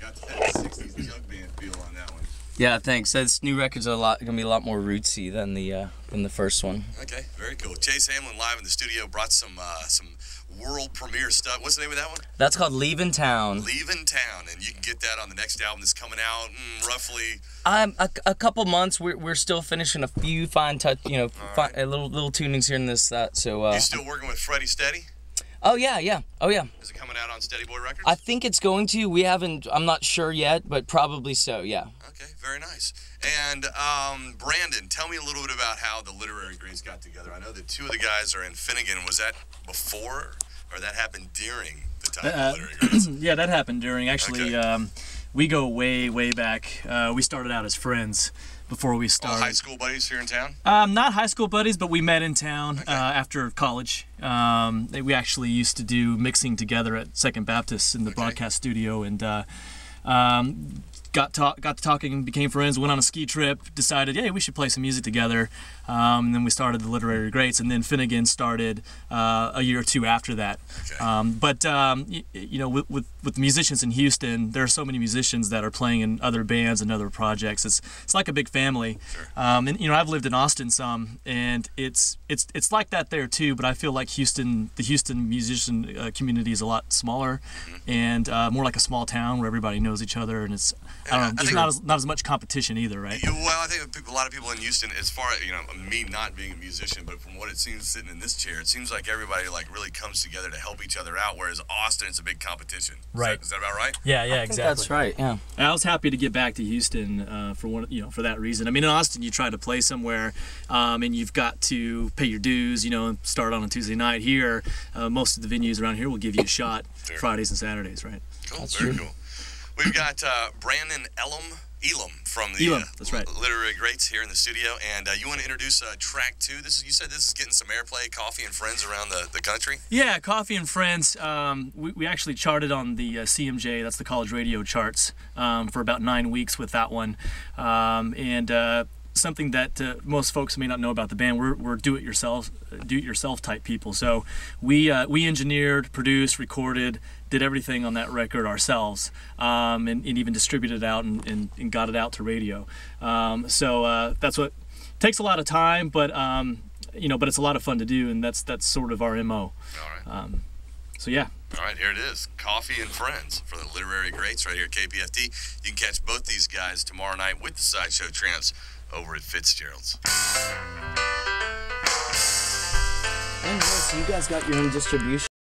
got that 60s jug band feel on that one. Yeah, thanks. This new record's gonna be a lot more rootsy than the first one. Okay, very cool. Chase Hamblin live in the studio brought some world premiere stuff. What's the name of that one? That's called Leavin' Town. Leavin' Town, and you can get that on the next album that's coming out roughly. A couple months. We're still finishing a few fine touch, little tunings here and this that. So. You still working with Freddie Steady? Oh yeah. Is it coming out on Steady Boy Records? I think it's going to. We haven't. I'm not sure yet, but probably so. Yeah. Okay, very nice. And Brandon, tell me a little bit about how the Literary Greats got together. I know that two of the guys are in Finnegan. Was that before, or that happened during the time of the Literary Greats? Yeah, that happened during. Actually, okay. We go way back. We started out as friends before we started. All high school buddies here in town? Not high school buddies, but we met in town after college. We actually used to do mixing together at Second Baptist in the broadcast studio, and got to talking and became friends. Went on a ski trip, decided, hey, we should play some music together. And then we started the Literary Greats, and then Finnegan started a year or two after that. Okay. With musicians in Houston, there are so many musicians that are playing in other bands and other projects. It's like a big family. Sure. And I've lived in Austin some, and it's like that there too. But I feel like the Houston musician community is a lot smaller, and more like a small town where everybody knows each other, and it's there's not as much competition either, right? Well, I think a lot of people in Houston, as far as me not being a musician, but from what it seems sitting in this chair, it seems like everybody really comes together to help each other out. Whereas Austin, it's a big competition. Right. Is that about right? Yeah, I think exactly. that's right. Yeah. And I was happy to get back to Houston for that reason. I mean, in Austin, you try to play somewhere, and you've got to pay your dues. And start on a Tuesday night. Here, most of the venues around here will give you a shot Fridays and Saturdays, right? Cool. That's very true. Cool. We've got Brandon Elam from the that's right. Literary Greats here in the studio, and you want to introduce track 2. You said this is getting some airplay, Coffee and Friends around the country? Yeah, Coffee and Friends. We actually charted on the CMJ, that's the college radio charts, for about 9 weeks with that one, and something that most folks may not know about the band. We're do-it-yourself type people. So we engineered, produced, recorded, did everything on that record ourselves, and even distributed it out and got it out to radio. So that's what takes a lot of time, but but it's a lot of fun to do, and that's sort of our MO. All right. So yeah. All right, here it is. Coffee and Friends for the Literary Greats right here at KPFT. You can catch both these guys tomorrow night with the Sideshow Tramps over at Fitzgerald's. And so you guys got your own distribution.